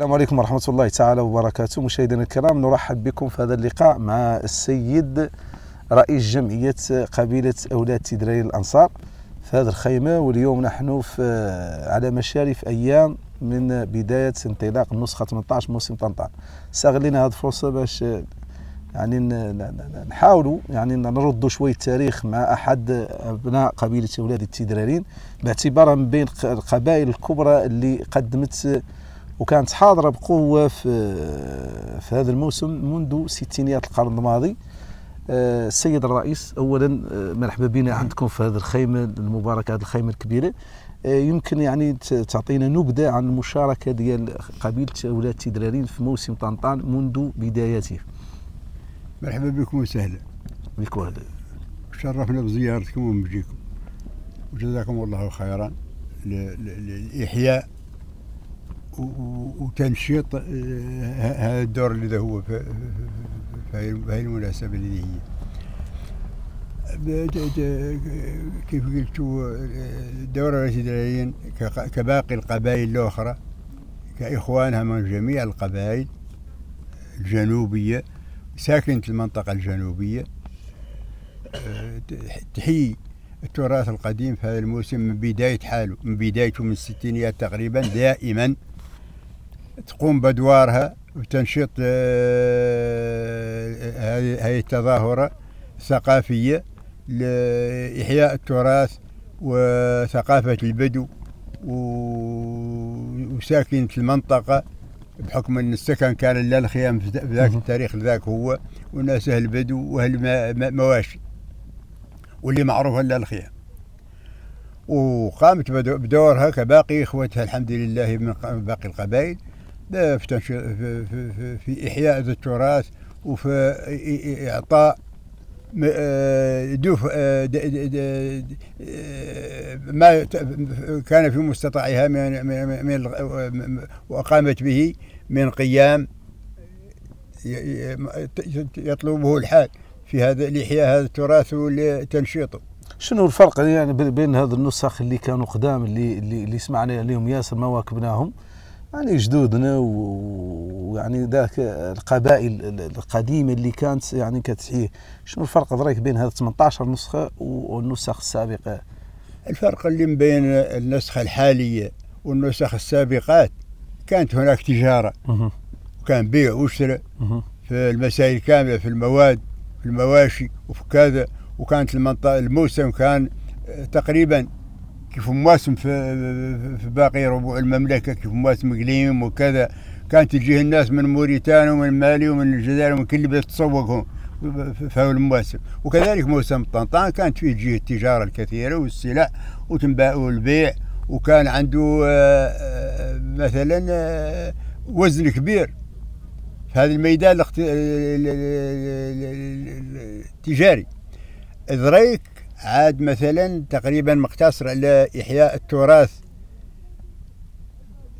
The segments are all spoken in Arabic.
السلام عليكم ورحمة الله تعالى وبركاته. مشاهدينا الكرام، نرحب بكم في هذا اللقاء مع السيد رئيس جمعية قبيلة أولاد تيدراري الأنصار في هذه الخيمة. واليوم نحن على مشارف أيام من بداية انطلاق النسخة 18 موسم طنطان. استغلينا هذه الفرصة باش يعني نحاولوا يعني نردوا شوية تاريخ مع أحد أبناء قبيلة أولاد التيدراريين، باعتبارها من بين القبائل الكبرى اللي قدمت وكانت حاضرة بقوة في هذا الموسم منذ ستينيات القرن الماضي. السيد الرئيس، أولا مرحبا بنا عندكم في هذه الخيمة المباركة، هذه الخيمة الكبيرة. يمكن يعني تعطينا نبذة عن المشاركة ديال قبيلة أولاد تيدراريين في موسم طنطان منذ بدايته. مرحبا بكم وسهلا بك وهذا. شرفنا بزيارتكم ومجيكم، وجزاكم الله خيرا لإحياء وتنشيط هذا الدور اللي هو في هذه المناسبة اللي هي كيف قلت الدورة التيدراريين كباقي القبائل الأخرى كإخوانها من جميع القبائل الجنوبية ساكنة المنطقة الجنوبية، تحيي التراث القديم في هذا الموسم من بداية حاله، من بدايته من الستينيات تقريبا، دائما تقوم بأدوارها وتنشيط هذه التظاهرة الثقافية لإحياء التراث وثقافة البدو وساكنة المنطقة، بحكم أن السكن كان لا الخيام في ذاك التاريخ ذاك هو والناس أهل البدو وأهل مواشي واللي معروفة لا الخيام. وقامت بدورها كباقي إخوتها الحمد لله من باقي القبائل في إحياء هذا التراث وفي إعطاء ما كان في مستطاعها من وقامت به من قيام يطلبه الحال في هذا لإحياء هذا التراث ولتنشيطه. شنو الفرق يعني بين هذه النسخ اللي كانوا قدام اللي سمعنا عليهم ياسر مواكبناهم، يعني جدودنا ويعني ذاك القبائل القديمة اللي كانت يعني كتحييه، شنو الفرق ضريك بين هذه 18 نسخة والنسخ السابقة؟ الفرق اللي بين النسخة الحالية والنسخ السابقات كانت هناك تجارة، وكان بيع وشراء في المسائل كاملة، في المواد، في المواشي وفي كذا. وكانت المنطقة الموسم كان تقريبا كيف مواسم في باقي ربوع المملكة، كيف مواسم قليم وكذا. كانت تجيه الناس من موريتانيا ومن مالي ومن الجزائر ومن كل بلد تسوقهم في هذا المواسم. وكذلك موسم طنطان كانت فيه تجيه التجارة الكثيرة والسلع والبيع، وكان عنده مثلا وزن كبير في هذا الميدان التجاري. إذريك عاد مثلا تقريبا مقتصر على إحياء التراث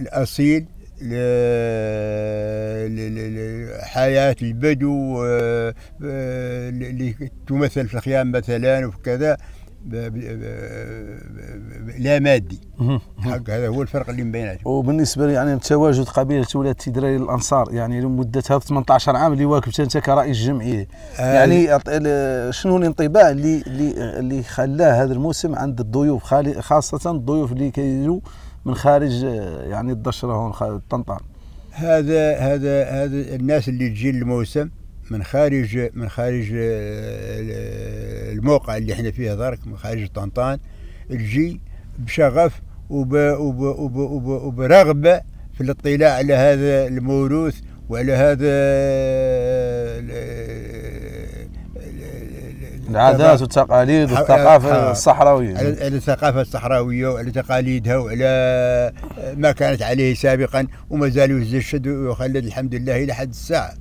الأصيل لحياة البدو اللي تمثل في الخيام مثلا وفي كذا لا مادي. هذا هو الفرق اللي بيناتهم. وبالنسبه يعني تواجد قبيله اولاد تيدراري الانصار يعني لمده هذا 18 عام اللي واكبت انت كرئيس جمعيه، يعني شنو الانطباع اللي خلاه هذا الموسم عند الضيوف، خاصه الضيوف اللي كيجوا من خارج يعني الدشره هون طنطان؟ هذا الناس اللي تجي الموسم من خارج الموقع اللي احنا فيه درك، من خارج طنطان، تجي بشغف وبرغبة في الاطلاع على هذا الموروث وعلى هذا العادات والتقاليد والثقافة الصحراوية، على الثقافة الصحراوية وعلى تقاليدها وعلى ما كانت عليه سابقا وما زال يجسد ويخلد الحمد لله إلى حد الساعة.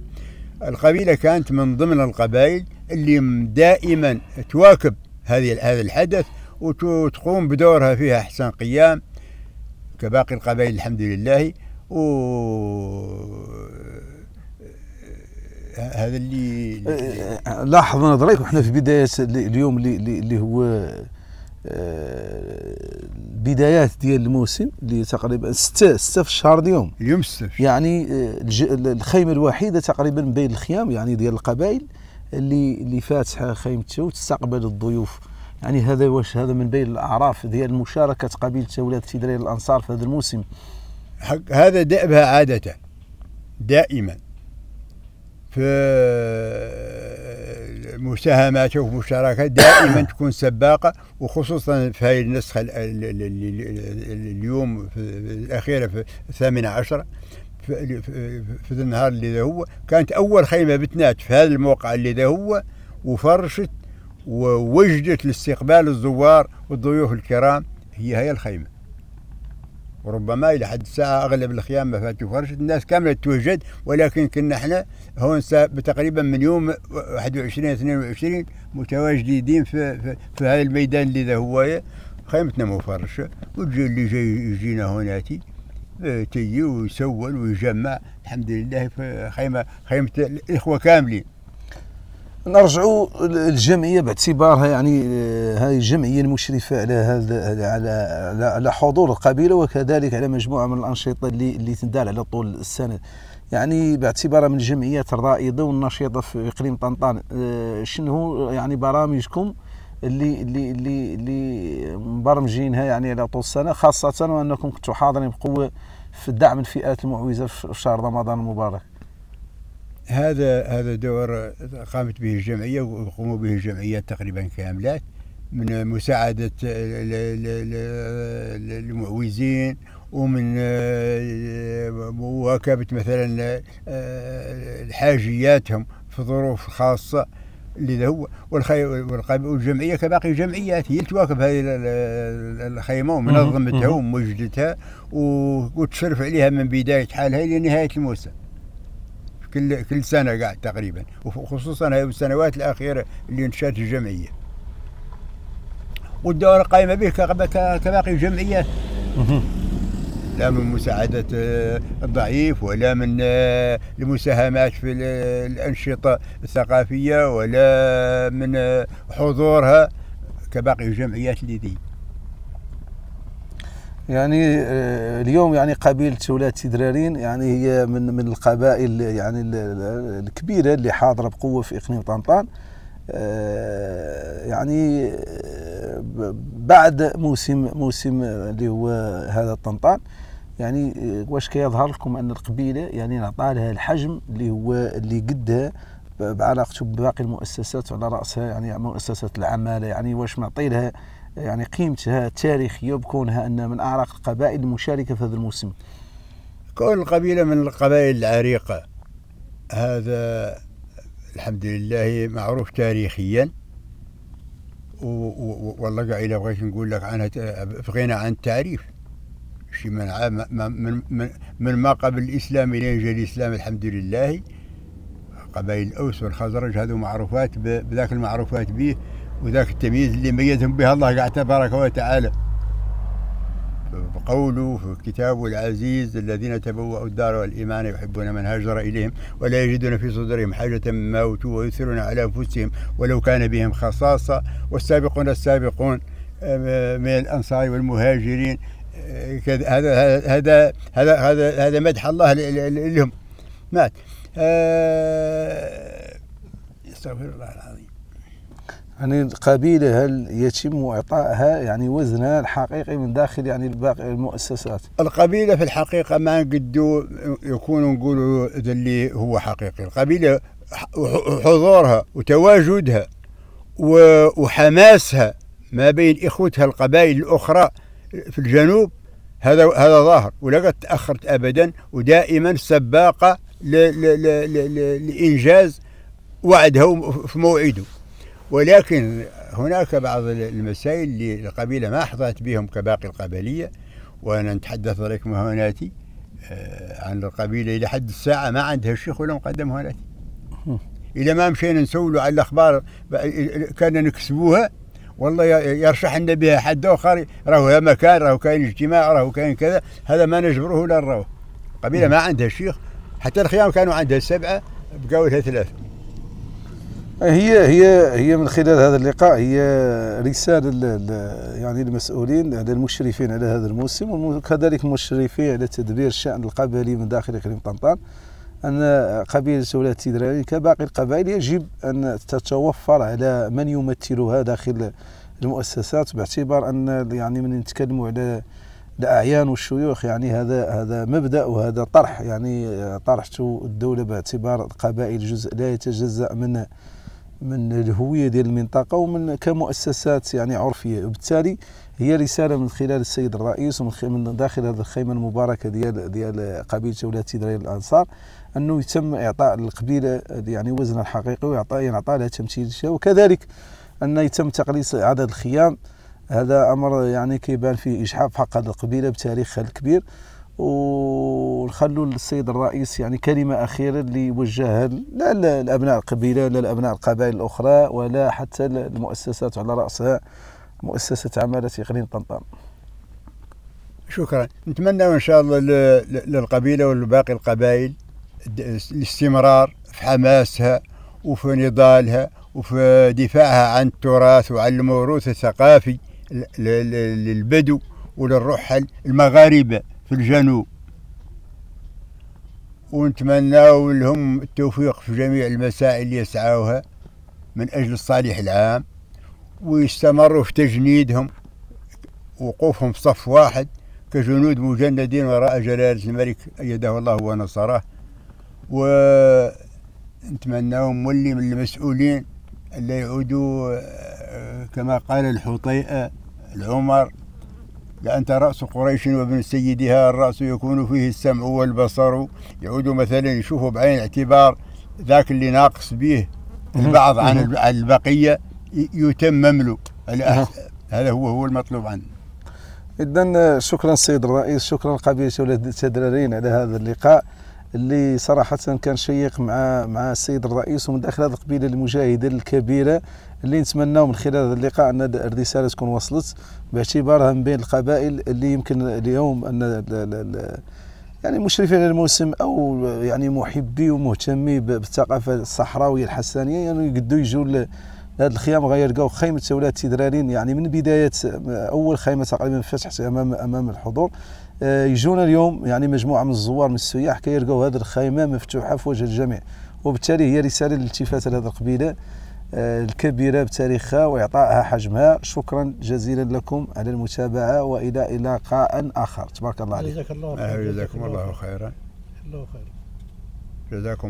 القبيلة كانت من ضمن القبائل اللي دائما تواكب هذا الحدث وتقوم بدورها فيها أحسن قيام كباقي القبائل الحمد لله. هذا اللي لاحظنا دريك وحنا في بداية اليوم اللي هو بدايات ديال الموسم اللي تقريبا ستة في الشهر اليوم. اليوم 6 يعني الخيمه الوحيده تقريبا بين الخيام يعني ديال القبائل اللي فاتحه خيمته وتستقبل الضيوف. يعني هذا واش هذا من بين الاعراف ديال مشاركه قبيله اولاد تيدرير الانصار في هذا الموسم. هذا دأبها عادة دائما في المساهمات ومشاركات دائما تكون سباقة، وخصوصا في هذه النسخة اليوم في الأخيرة في 18 في النهار اللي هو كانت أول خيمة بتنات في هذا الموقع اللي هو، وفرشت ووجدت لاستقبال الزوار والضيوف الكرام هي الخيمة. وربما إلى حد الساعة أغلب الخيام ما فاتوا فرشت، الناس كاملة توجد، ولكن كنا احنا هون تقريبا من يوم 21 22 متواجدين في هذا الميدان اللي ذا هو خيمتنا مفرشة، واللي جاي يجينا هوناتي تيجي ويسول ويجمع الحمد لله في خيمة الإخوة كاملين. نرجعوا الجمعيه باعتبارها يعني هذه الجمعيه المشرفه على هذا على حضور القبيله، وكذلك على مجموعه من الانشطه اللي تندار على طول السنه. يعني باعتبارها من الجمعيات الرائده والنشيطه في اقليم طنطان، شنو يعني برامجكم اللي مبرمجينها يعني على طول السنه، خاصه وانكم كنتوا حاضرين بقوه في الدعم الفئات المعوزه في شهر رمضان المبارك؟ هذا دور قامت به الجمعية وقاموا به الجمعيات تقريبا كاملات، من مساعدة المعوزين، ومن مواكبة مثلا حاجياتهم في ظروف خاصة اللي هو. والجمعية كباقي الجمعيات هي تواكب هذه الخيمة ومنظمتها وموجدتها وتشرف عليها من بداية حالها إلى نهاية الموسم كل سنة قاعد تقريبا، وخصوصا هذه السنوات الأخيرة اللي انشأت الجمعية. والدور قائمة به كباقي الجمعيات، لا من مساعدة الضعيف، ولا من المساهمات في الأنشطة الثقافية، ولا من حضورها كباقي الجمعيات اللي دي. يعني اليوم يعني قبيلة أولاد تيدرارين يعني هي من القبائل يعني الكبيرة اللي حاضرة بقوة في إقليم طنطان. يعني بعد موسم اللي هو هذا طنطان، يعني واش كيظهر لكم أن القبيلة يعني نعطى لها الحجم اللي قدها بعلاقته بباقي المؤسسات، وعلى رأسها يعني مؤسسة العمالة، يعني واش معطي لها يعني قيمتها التاريخية بكونها أن من أعرق القبائل المشاركة في هذا الموسم؟ كون قبيلة من القبائل العريقة هذا الحمد لله معروف تاريخيا، والله إذا بغيت نقول لك عنها بغينا عن التعريف شيء من ما قبل الإسلام إلى جاء الإسلام الحمد لله. قبائل الأوس والخزرج هذو معروفات بذاك المعروفات به، وذاك التمييز اللي ميزهم به الله قاعد تبارك وتعالى بقوله في كتابه العزيز: الذين تبوأوا الدار والإيمان يحبون من هاجر إليهم ولا يجدون في صدورهم حاجة مما أوتوا ويؤثرون على أنفسهم ولو كان بهم خصاصة والسابقون السابقون من الأنصار والمهاجرين. هذا مدح الله لهم. مات استغفر الله العظيم. يعني القبيلة هل يتم إعطائها يعني وزنها الحقيقي من داخل يعني باقي المؤسسات؟ القبيلة في الحقيقة ما نقدو يكون نقولوا ذا اللي هو حقيقي. القبيلة حضورها وتواجدها وحماسها ما بين إخوتها القبائل الأخرى في الجنوب هذا ظاهر، ولا قد تأخرت أبدا، ودائما سباقة لإنجاز وعدها في موعده. ولكن هناك بعض المسائل اللي القبيلة ما حظت بهم كباقي القبلية، وأنا نتحدث عليكم هوناتي عن القبيلة إلى حد الساعة ما عندها شيخ ولا مقدم هوناتي. إذا ما مشينا نسولوا على الأخبار كنا نكسبوها والله يرشح لنا بها حد آخر، راهو مكان، راهو كاين اجتماع، راهو كاين كذا، هذا ما نجبره ولا نراوه. القبيلة ما عندها شيخ، حتى الخيام كانوا عندها 7 بقاو لها 3. هي من خلال هذا اللقاء هي رسالة يعني المسؤولين على المشرفين على هذا الموسم، وكذلك المشرفين على تدبير الشأن القبلي من داخل إقليم طنطان، أن قبيلة أولاد تيدرارين كباقي القبائل يجب أن تتوفر على من يمثلها داخل المؤسسات، باعتبار أن يعني من نتكلموا على الأعيان والشيوخ يعني هذا مبدأ، وهذا طرح يعني طرحته الدولة، باعتبار القبائل جزء لا يتجزأ من الهوية ديال المنطقة ومن كمؤسسات يعني عرفية. وبالتالي هي رسالة من خلال السيد الرئيس ومن داخل هذه الخيمة المباركة ديال قبيلة أولاد تيدرارين الأنصار، أنه يتم إعطاء القبيلة يعني وزنها الحقيقي وينعطى لها تمثيلها، وكذلك أن يتم تقليص عدد الخيام. هذا أمر يعني كيبان فيه إجحاف حق هذه القبيلة بتاريخها الكبير. ونخلوا للسيد الرئيس يعني كلمة أخيرة اللي يوجهها لا لأبناء القبيلة، لا لأبناء القبائل الأخرى، ولا حتى المؤسسات، على رأسها مؤسسة عمالة إقليم طنطان. شكرا. نتمنى إن شاء الله للقبيلة ولباقي القبائل الاستمرار في حماسها وفي نضالها وفي دفاعها عن التراث وعن الموروث الثقافي للبدو وللرحل المغاربة في الجنوب، ونتمنى لهم التوفيق في جميع المسائل اللي يسعوها من أجل الصالح العام، ويستمروا في تجنيدهم وقوفهم في صف واحد كجنود مجندين وراء جلالة الملك أيده الله ونصره. ونتمناهم واللي من المسؤولين اللي يعودوا كما قال الحطيئة العمر: لأنت رأس قريش وابن سيدها، الرأس يكون فيه السمع والبصر. يعودوا مثلا يشوفوا بعين الاعتبار ذاك اللي ناقص به البعض عن البقية يتمم له. هذا هو المطلوب عنه. إذن شكرا السيد الرئيس، شكرا قبيلة أولاد تيدرارين على هذا اللقاء اللي صراحة كان شيق مع السيد الرئيس، ومن داخل هذه القبيلة المجاهدة الكبيرة اللي نتمناو من خلال هذا اللقاء أن الرسالة تكون وصلت، باعتبارها من بين القبائل اللي يمكن اليوم أن يعني مشرفين على الموسم أو يعني محبي ومهتمي بالثقافة الصحراوية الحسانية يعني يقدروا يجوا لهذه الخيام، غيلقاو خيمة أولاد تيدرارين يعني من بداية أول خيمة تقريبا فتحت أمام الحضور. يجونا اليوم يعني مجموعة من الزوار من السياح كيلقاو هذه الخيمة مفتوحة في وجه الجميع، وبالتالي هي رسالة للالتفات لهذه القبيلة الكبيرة بتاريخها وإعطائها حجمها. شكرا جزيلا لكم على المتابعة، وإلى لقاء آخر. تبارك الله عليك. جزاكم الله خيرا. جزاكم